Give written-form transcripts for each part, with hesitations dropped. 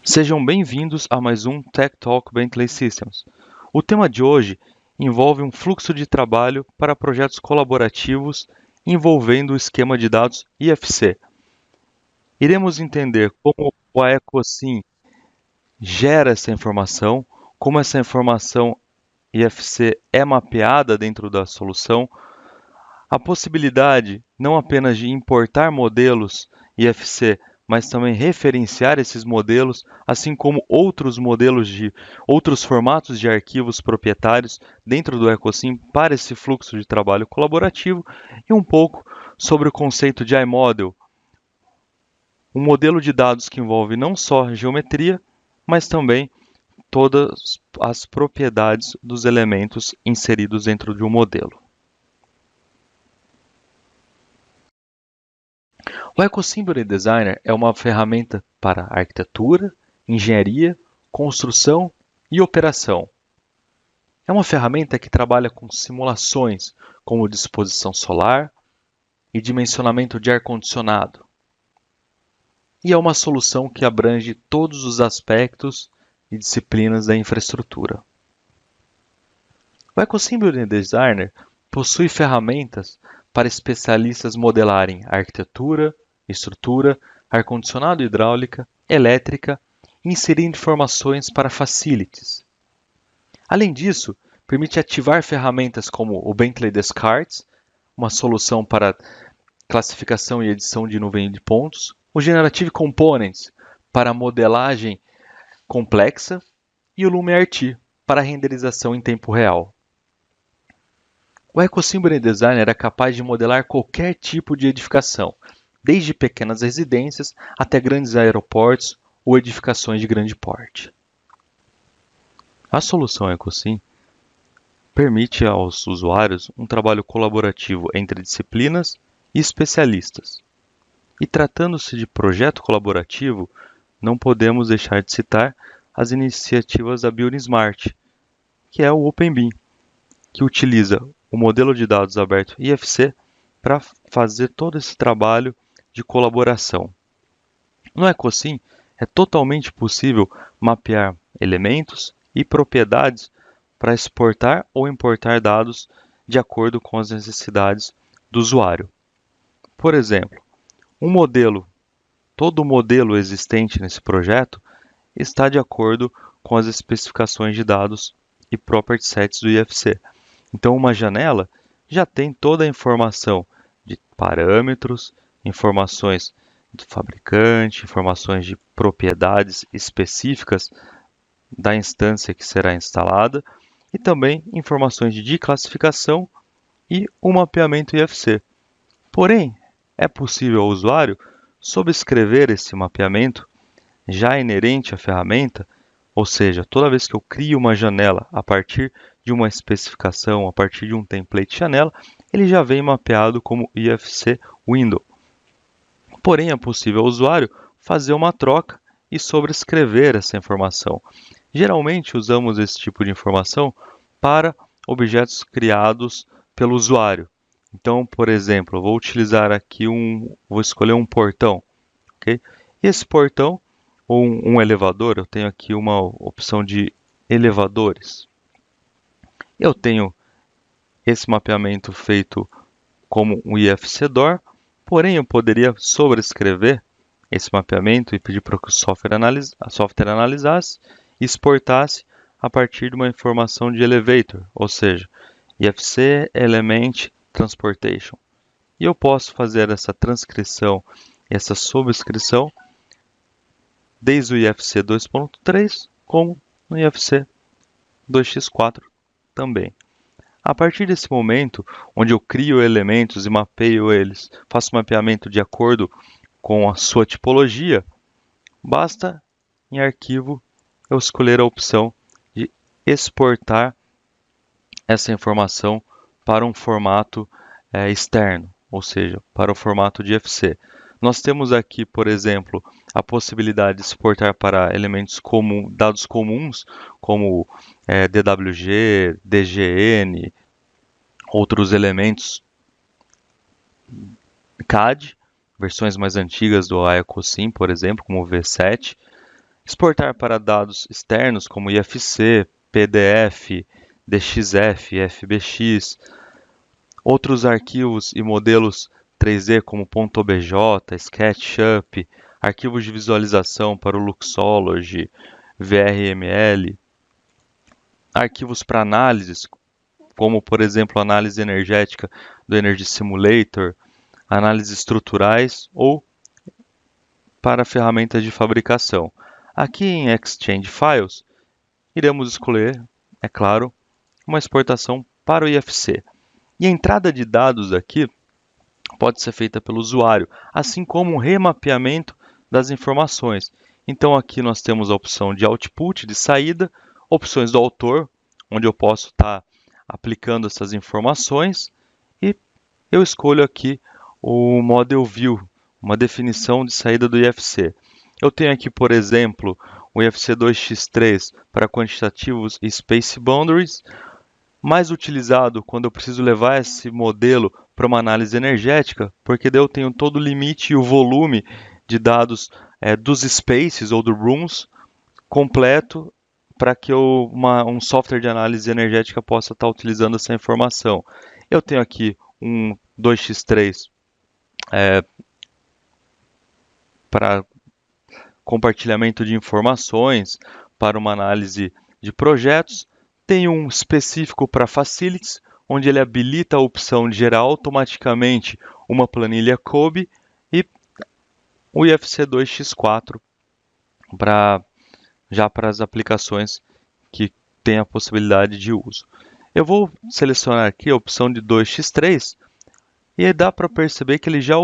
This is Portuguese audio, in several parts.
Sejam bem-vindos a mais um Tech Talk Bentley Systems. O tema de hoje envolve um fluxo de trabalho para projetos colaborativos envolvendo o esquema de dados IFC. Iremos entender como o AECOSYM gera essa informação, como essa informação IFC é mapeada dentro da solução, a possibilidade não apenas de importar modelos IFC, mas também referenciar esses modelos, assim como outros modelos de outros formatos de arquivos proprietários dentro do EcoSym para esse fluxo de trabalho colaborativo e um pouco sobre o conceito de iModel, um modelo de dados que envolve não só geometria, mas também todas as propriedades dos elementos inseridos dentro de um modelo. O EcoSymmetry Designer é uma ferramenta para arquitetura, engenharia, construção e operação. É uma ferramenta que trabalha com simulações, como disposição solar e dimensionamento de ar-condicionado. E é uma solução que abrange todos os aspectos e disciplinas da infraestrutura. O EcoSymmetry Designer possui ferramentas para especialistas modelarem arquitetura, estrutura, ar-condicionado, hidráulica, elétrica, inserindo informações para facilities. Além disso, permite ativar ferramentas como o Bentley Descartes, uma solução para classificação e edição de nuvem de pontos, o Generative Components para modelagem complexa e o LumiRT para renderização em tempo real. O EcoSymmetry Designer é capaz de modelar qualquer tipo de edificação, desde pequenas residências até grandes aeroportos ou edificações de grande porte. A solução EcoSym permite aos usuários um trabalho colaborativo entre disciplinas e especialistas. E tratando-se de projeto colaborativo, não podemos deixar de citar as iniciativas da Building Smart, que é o OpenBIM, que utiliza o modelo de dados aberto IFC para fazer todo esse trabalho de colaboração. No EcoSym, é totalmente possível mapear elementos e propriedades para exportar ou importar dados de acordo com as necessidades do usuário. Por exemplo, todo modelo existente nesse projeto está de acordo com as especificações de dados e property sets do IFC. Então, uma janela já tem toda a informação de parâmetros, informações do fabricante, informações de propriedades específicas da instância que será instalada e também informações de classificação e o mapeamento IFC. Porém, é possível ao usuário sobrescrever esse mapeamento já inerente à ferramenta, ou seja, toda vez que eu crio uma janela a partir de uma especificação, a partir de um template janela, ele já vem mapeado como IFC Window. Porém, é possível ao usuário fazer uma troca e sobrescrever essa informação. Geralmente, usamos esse tipo de informação para objetos criados pelo usuário. Então, por exemplo, eu vou utilizar aqui vou escolher um portão. Okay? E esse portão, ou um elevador, eu tenho aqui uma opção de elevadores. Eu tenho esse mapeamento feito como um IFC Door, porém eu poderia sobrescrever esse mapeamento e pedir para que o software analisasse e exportasse a partir de uma informação de elevator, ou seja, IFC Element Transportation. E eu posso fazer essa transcrição, essa sobrescrição, desde o IFC 2.3 como no IFC 2x4 também. A partir desse momento, onde eu crio elementos e mapeio eles, faço mapeamento de acordo com a sua tipologia, basta em arquivo eu escolher a opção de exportar essa informação para um formato externo, ou seja, para o formato de IFC. Nós temos aqui, por exemplo, a possibilidade de exportar para elementos dados comuns, como DWG, DGN, outros elementos CAD, versões mais antigas do EcoSym, por exemplo, como o V7. exportar para dados externos como IFC, PDF, DXF, FBX, outros arquivos e modelos 3D como .obj, SketchUp, arquivos de visualização para o Luxology, VRML, arquivos para análises, como por exemplo análise energética do Energy Simulator, análises estruturais ou para ferramentas de fabricação. Aqui em Exchange Files, iremos escolher, é claro, uma exportação para o IFC. E a entrada de dados aqui pode ser feita pelo usuário, assim como um remapeamento das informações. Então aqui nós temos a opção de output, de saída, opções do autor, onde eu posso estar aplicando essas informações, e eu escolho aqui o Model View, uma definição de saída do IFC. Eu tenho aqui, por exemplo, o IFC 2x3 para quantitativos e Space Boundaries, mais utilizado quando eu preciso levar esse modelo para uma análise energética, porque daí eu tenho todo o limite e o volume de dados dos spaces ou do rooms completo para que um software de análise energética possa estar utilizando essa informação. Eu tenho aqui um 2x3 para compartilhamento de informações, para uma análise de projetos. Tem um específico para Facilities, onde ele habilita a opção de gerar automaticamente uma planilha COBE, e o IFC 2x4 já para as aplicações que têm a possibilidade de uso. Eu vou selecionar aqui a opção de 2x3 e aí dá para perceber que ele já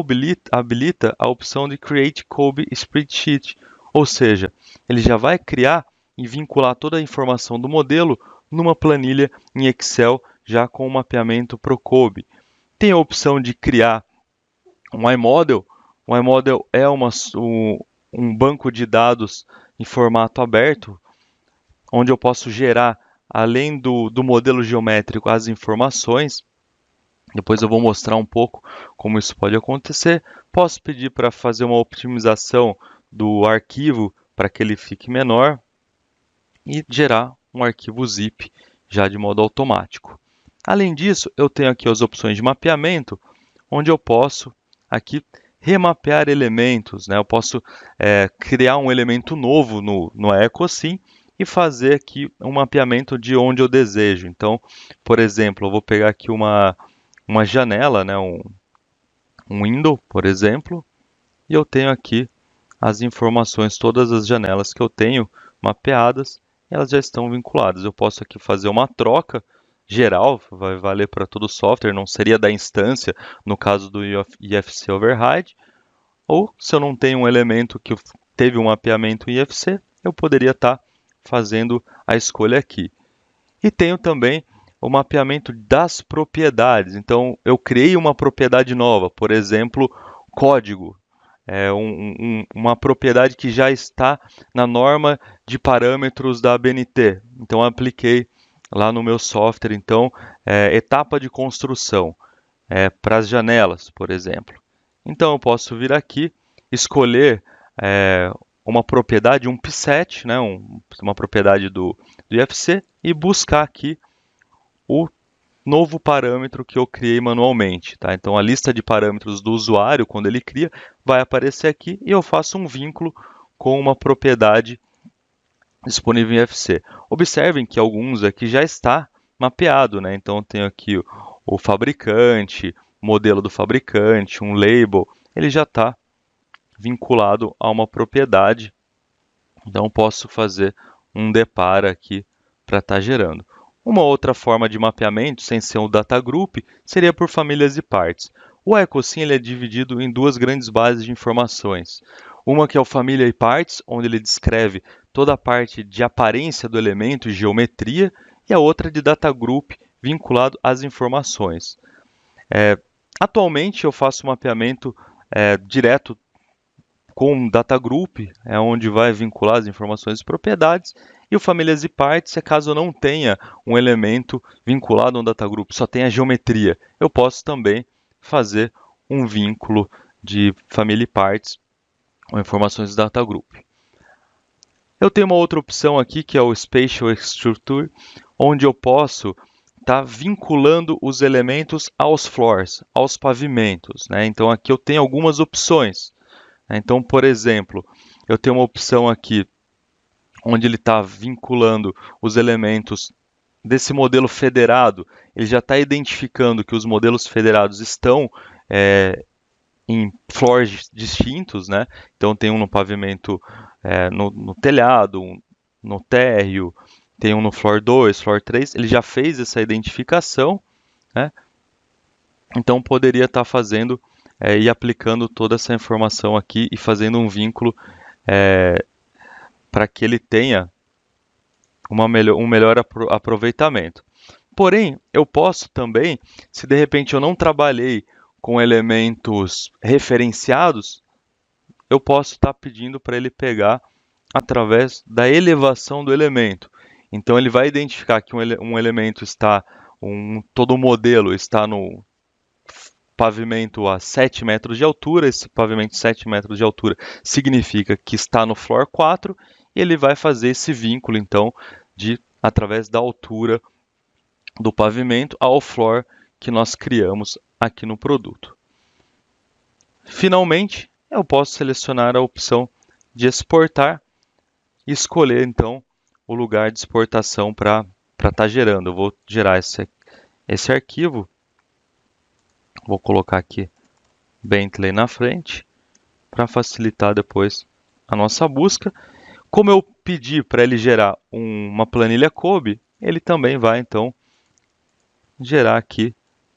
habilita a opção de Create COBE Spreadsheet, ou seja, ele já vai criar e vincular toda a informação do modelo numa planilha em Excel já com o mapeamento para o COBE. Tem a opção de criar um iModel. O iModel é um banco de dados em formato aberto, onde eu posso gerar, além do modelo geométrico, as informações. Depois eu vou mostrar um pouco como isso pode acontecer. Posso pedir para fazer uma optimização do arquivo para que ele fique menor e gerar um arquivo zip já de modo automático. Além disso, eu tenho aqui as opções de mapeamento, onde eu posso aqui remapear elementos, né? Eu posso criar um elemento novo no EcoSim e fazer aqui um mapeamento de onde eu desejo. Então, por exemplo, eu vou pegar aqui uma janela, né? um window, por exemplo, e eu tenho aqui as informações, todas as janelas que eu tenho mapeadas, elas já estão vinculadas. Eu posso aqui fazer uma troca geral, vai valer para todo o software, não seria da instância no caso do IFC Override, ou se eu não tenho um elemento que teve um mapeamento em IFC, eu poderia estar fazendo a escolha aqui. E tenho também o mapeamento das propriedades. Então, eu criei uma propriedade nova, por exemplo, código. Uma propriedade que já está na norma de parâmetros da ABNT. Então, eu apliquei lá no meu software. Então, etapa de construção para as janelas, por exemplo. Então, eu posso vir aqui, escolher uma propriedade, um pset, né, uma propriedade do IFC, e buscar aqui o novo parâmetro que eu criei manualmente. Tá? Então, a lista de parâmetros do usuário, quando ele cria, vai aparecer aqui e eu faço um vínculo com uma propriedade disponível em IFC. Observem que alguns aqui já está mapeado, né? Então, eu tenho aqui o fabricante, modelo do fabricante, um label, ele já está vinculado a uma propriedade. Então, posso fazer um depar aqui para estar gerando. Uma outra forma de mapeamento, sem ser um data group, seria por famílias e partes. O EcoSim ele é dividido em duas grandes bases de informações. Uma que é o família e partes, onde ele descreve toda a parte de aparência do elemento e geometria, e a outra de data group, vinculado às informações. Atualmente eu faço mapeamento direto com data group, onde vai vincular as informações e propriedades, e o famílias e partes é caso eu não tenha um elemento vinculado a um data group, só tenha geometria. Eu posso também fazer um vínculo de família e partes com informações do data group. Eu tenho uma outra opção aqui, que é o Spatial Structure, onde eu posso estar vinculando os elementos aos floors, aos pavimentos, né? Então aqui eu tenho algumas opções. Então, por exemplo, eu tenho uma opção aqui onde ele está vinculando os elementos desse modelo federado. Ele já está identificando que os modelos federados estão em floors distintos, né? Então tem um no pavimento, no telhado, um no térreo, tem um no floor 2, floor 3. Ele já fez essa identificação, né? Então poderia estar fazendo e aplicando toda essa informação aqui e fazendo um vínculo para que ele tenha um melhor aproveitamento. Porém, eu posso também, se de repente eu não trabalhei com elementos referenciados, eu posso estar pedindo para ele pegar através da elevação do elemento. Então ele vai identificar que um elemento está, todo o modelo está no pavimento a 7 metros de altura. Esse pavimento 7 metros de altura significa que está no floor 4, e ele vai fazer esse vínculo então através da altura do pavimento ao floor que nós criamos aqui no produto. Finalmente, eu posso selecionar a opção de exportar e escolher então o lugar de exportação para estar gerando. Eu vou gerar esse arquivo, vou colocar aqui Bentley na frente para facilitar depois a nossa busca. Como eu pedi para ele gerar uma planilha COBE, ele também vai então gerar aqui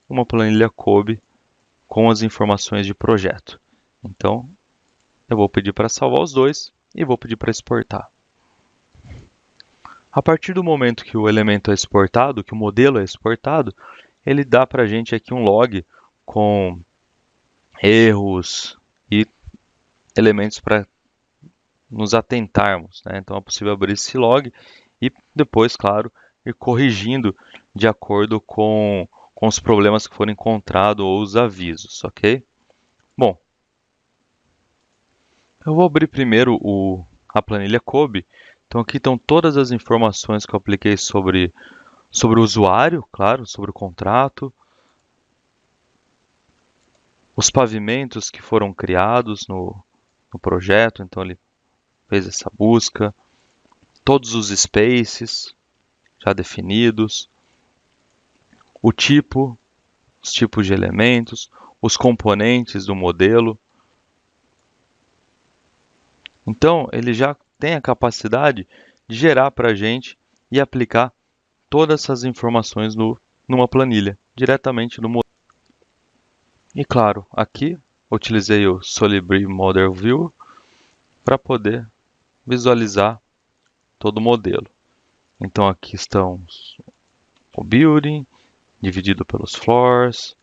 uma planilha COBE com as informações de projeto. Então, eu vou pedir para salvar os dois e vou pedir para exportar. A partir do momento que o elemento é exportado, que o modelo é exportado, ele dá para a gente aqui um log com erros e elementos para nos atentarmos, né? Então é possível abrir esse log e depois, claro, ir corrigindo de acordo com os problemas que foram encontrados ou os avisos, ok? Bom, eu vou abrir primeiro a planilha COBE. Então aqui estão todas as informações que eu apliquei sobre o usuário, claro, sobre o contrato, os pavimentos que foram criados no projeto, então ele fez essa busca, todos os spaces já definidos, o tipo, os tipos de elementos, os componentes do modelo. Então, ele já tem a capacidade de gerar para a gente e aplicar todas essas informações numa planilha, diretamente no modelo. E claro, aqui utilizei o Solibri Model View para poder visualizar todo o modelo. Então aqui estão o building, dividido pelos floors,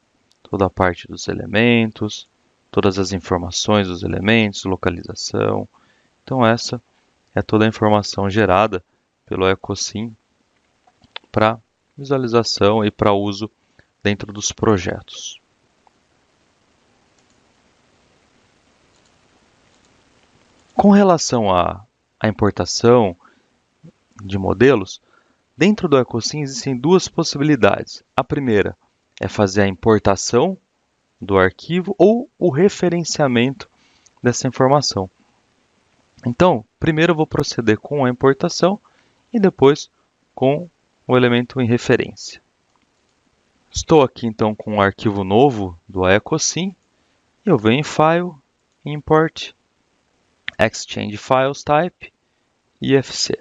toda a parte dos elementos, todas as informações dos elementos, localização. Então essa é toda a informação gerada pelo EcoSim para visualização e para uso dentro dos projetos. Com relação à importação de modelos, dentro do EcoSim existem duas possibilidades. A primeira é fazer a importação do arquivo ou o referenciamento dessa informação. Então, primeiro eu vou proceder com a importação e depois com o elemento em referência. Estou aqui então com um arquivo novo do EcoSim. Eu venho em File, Import, Exchange Files Type, IFC.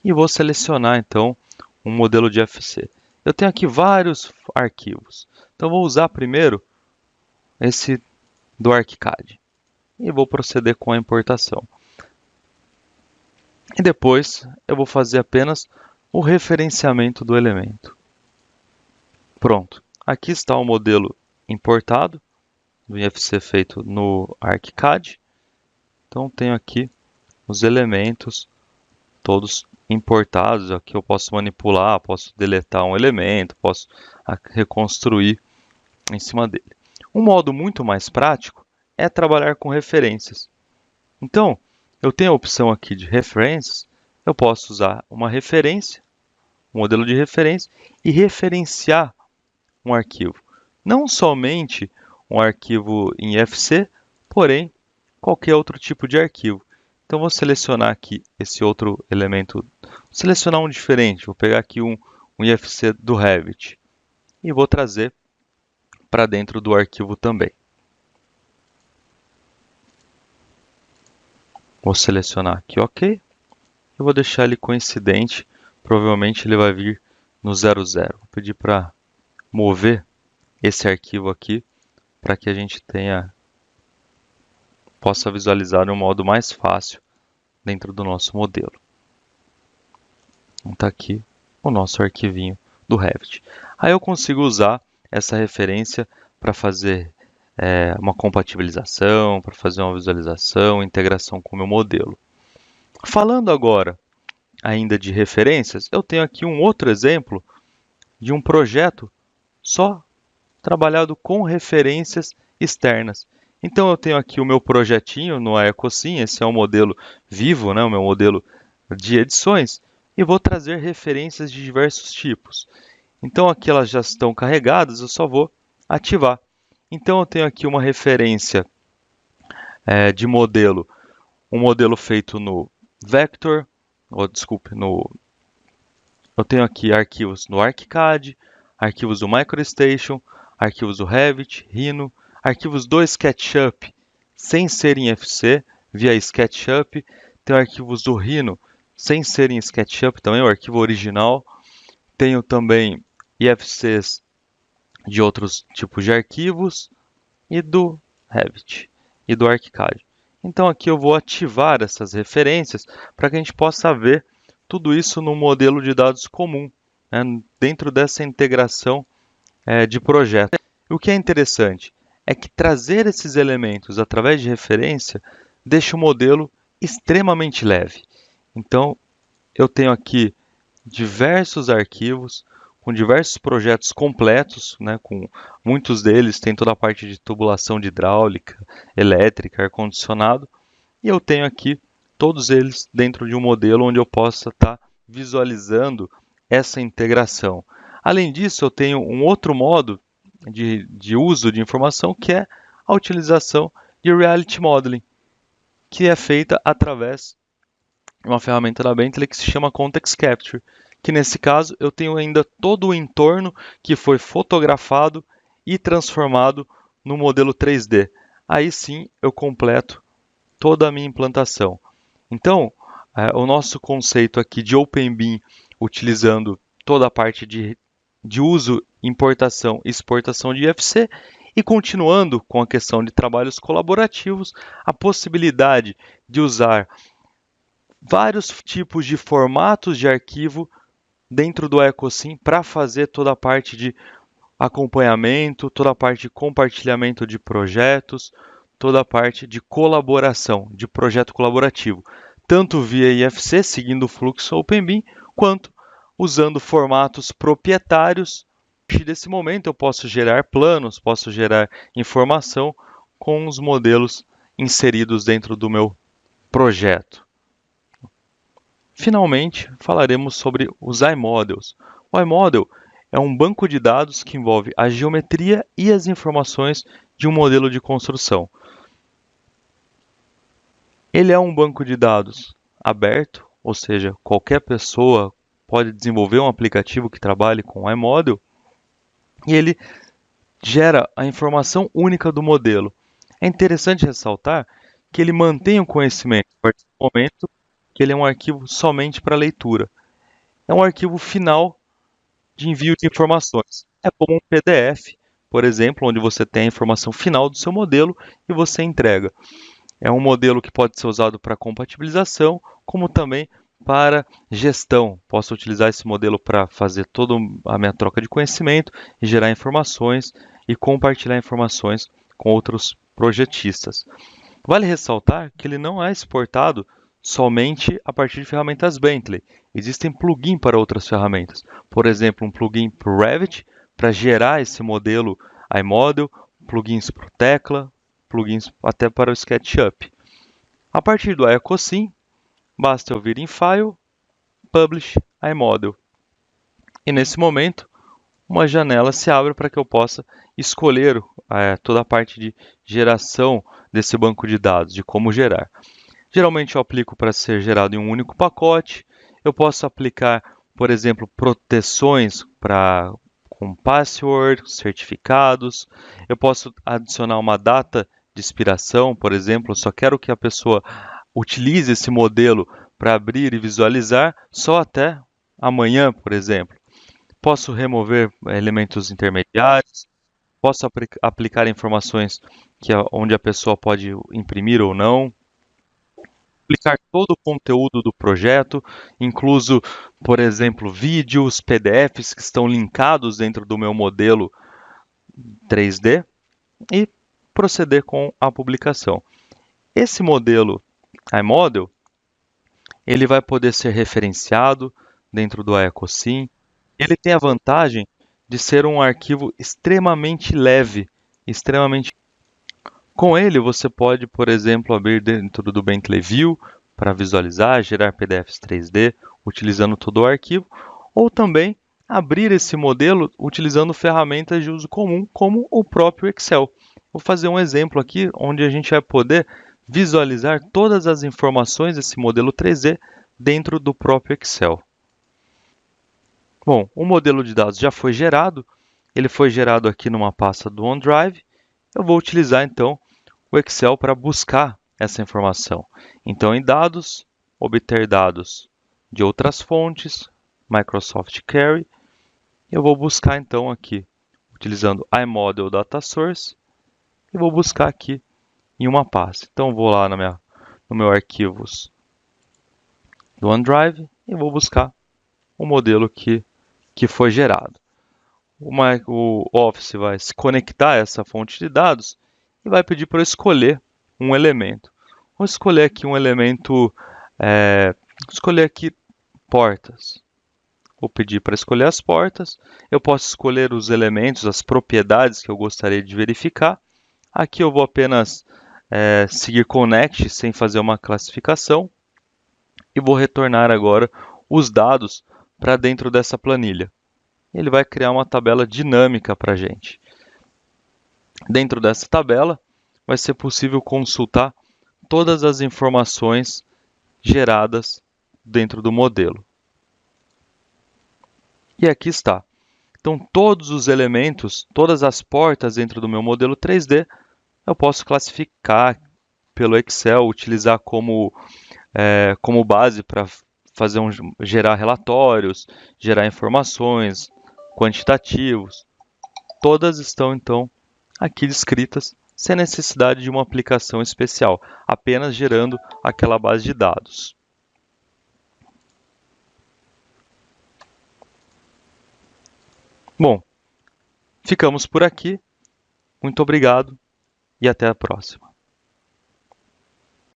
E vou selecionar então um modelo de IFC. Eu tenho aqui vários arquivos. Então vou usar primeiro esse do ArchiCAD. E vou proceder com a importação. E depois eu vou fazer apenas o referenciamento do elemento. Pronto. Aqui está o modelo importado do IFC feito no ArchiCAD. Então tenho aqui os elementos todos importados. Aqui eu posso manipular, posso deletar um elemento, posso reconstruir em cima dele. Um modo muito mais prático é trabalhar com referências. Então, eu tenho a opção aqui de referências, eu posso usar uma referência, um modelo de referência, e referenciar um arquivo. Não somente um arquivo em IFC, porém qualquer outro tipo de arquivo. Então vou selecionar aqui esse outro elemento, vou selecionar um diferente, vou pegar aqui um IFC do Revit e vou trazer para dentro do arquivo também. Vou selecionar aqui OK. Eu vou deixar ele coincidente, provavelmente ele vai vir no 00. Vou pedir para mover esse arquivo aqui para que a gente possa visualizar de um modo mais fácil dentro do nosso modelo. Então está aqui o nosso arquivinho do Revit. Aí eu consigo usar essa referência para fazer uma compatibilização, para fazer uma visualização, integração com o meu modelo. Falando agora ainda de referências, eu tenho aqui um outro exemplo de um projeto só trabalhado com referências externas. Então eu tenho aqui o meu projetinho no EcoSim, esse é um modelo vivo, né, o meu modelo de edições, e vou trazer referências de diversos tipos. Então aqui elas já estão carregadas, eu só vou ativar. Então eu tenho aqui uma referência de modelo, um modelo feito no Vector, eu tenho aqui arquivos no ArchiCAD, arquivos do MicroStation, arquivos do Revit, Rhino, arquivos do SketchUp sem ser em FC, via SketchUp, tenho arquivos do Rhino sem ser em SketchUp também, o arquivo original, tenho também IFCs de outros tipos de arquivos e do Revit e do ArchiCAD. Então aqui eu vou ativar essas referências para que a gente possa ver tudo isso no modelo de dados comum, né, dentro dessa integração de projeto. O que é interessante é que trazer esses elementos através de referência deixa o modelo extremamente leve. Então eu tenho aqui diversos arquivos com diversos projetos completos, né, com muitos deles tem toda a parte de tubulação de hidráulica, elétrica, ar-condicionado, e eu tenho aqui todos eles dentro de um modelo onde eu possa estar visualizando essa integração. Além disso, eu tenho um outro modo de uso de informação que é a utilização de Reality Modeling, que é feita através de uma ferramenta da Bentley que se chama Context Capture, que nesse caso eu tenho ainda todo o entorno que foi fotografado e transformado no modelo 3D. Aí sim eu completo toda a minha implantação. Então, o nosso conceito aqui de OpenBIM, utilizando toda a parte de uso, importação e exportação de IFC, e continuando com a questão de trabalhos colaborativos, a possibilidade de usar vários tipos de formatos de arquivo dentro do EcoSim para fazer toda a parte de acompanhamento, toda a parte de compartilhamento de projetos, toda a parte de colaboração, de projeto colaborativo, tanto via IFC, seguindo o fluxo OpenBIM, quanto usando formatos proprietários. A partir desse momento eu posso gerar planos, posso gerar informação com os modelos inseridos dentro do meu projeto. Finalmente, falaremos sobre os iModels. O iModel é um banco de dados que envolve a geometria e as informações de um modelo de construção. Ele é um banco de dados aberto, ou seja, qualquer pessoa pode desenvolver um aplicativo que trabalhe com iModel, e ele gera a informação única do modelo. É interessante ressaltar que ele mantém o conhecimento a partir do momento que ele é um arquivo somente para leitura. É um arquivo final de envio de informações. É como um PDF, por exemplo, onde você tem a informação final do seu modelo e você entrega. É um modelo que pode ser usado para compatibilização, como também para gestão. Posso utilizar esse modelo para fazer toda a minha troca de conhecimento e gerar informações e compartilhar informações com outros projetistas. Vale ressaltar que ele não é exportado somente a partir de ferramentas Bentley. Existem plugins para outras ferramentas. Por exemplo, um plugin para o Revit, para gerar esse modelo iModel, plugins para o Tekla, plugins até para o SketchUp. A partir do iAcoSym, basta eu vir em File, Publish iModel. E nesse momento, uma janela se abre para que eu possa escolher toda a parte de geração desse banco de dados, de como gerar. Geralmente eu aplico para ser gerado em um único pacote. Eu posso aplicar, por exemplo, proteções com password, certificados. Eu posso adicionar uma data de expiração, por exemplo. Eu só quero que a pessoa utilize esse modelo para abrir e visualizar só até amanhã, por exemplo. Posso remover elementos intermediários. Posso aplicar informações onde a pessoa pode imprimir ou não. Aplicar todo o conteúdo do projeto, incluso, por exemplo, vídeos, PDFs que estão linkados dentro do meu modelo 3D e proceder com a publicação. Esse modelo iModel, ele vai poder ser referenciado dentro do iAcoSym. Ele tem a vantagem de ser um arquivo extremamente leve, extremamente. Com ele, você pode, por exemplo, abrir dentro do Bentley View para visualizar, gerar PDFs 3D, utilizando todo o arquivo, ou também abrir esse modelo utilizando ferramentas de uso comum, como o próprio Excel. Vou fazer um exemplo aqui, onde a gente vai poder visualizar todas as informações desse modelo 3D dentro do próprio Excel. Bom, o modelo de dados já foi gerado, ele foi gerado aqui numa pasta do OneDrive. Eu vou utilizar então o Excel para buscar essa informação. Então, em dados, obter dados de outras fontes, Microsoft Query. Eu vou buscar então aqui, utilizando iModel Data Source, e vou buscar aqui em uma pasta. Então, vou lá no meu arquivos do OneDrive e vou buscar o modelo que foi gerado. O Office vai se conectar a essa fonte de dados e vai pedir para eu escolher um elemento. Vou escolher aqui um elemento, escolher aqui portas. Vou pedir para escolher as portas. Eu posso escolher os elementos, as propriedades que eu gostaria de verificar. Aqui eu vou apenas seguir Connect sem fazer uma classificação. E vou retornar agora os dados para dentro dessa planilha. Ele vai criar uma tabela dinâmica para a gente. Dentro dessa tabela, vai ser possível consultar todas as informações geradas dentro do modelo. E aqui está. Então, todos os elementos, todas as portas dentro do meu modelo 3D, eu posso classificar pelo Excel, utilizar como base para gerar relatórios, gerar informações, quantitativos. Todas estão, então, aqui descritas, sem necessidade de uma aplicação especial, apenas gerando aquela base de dados. Bom, ficamos por aqui. Muito obrigado e até a próxima.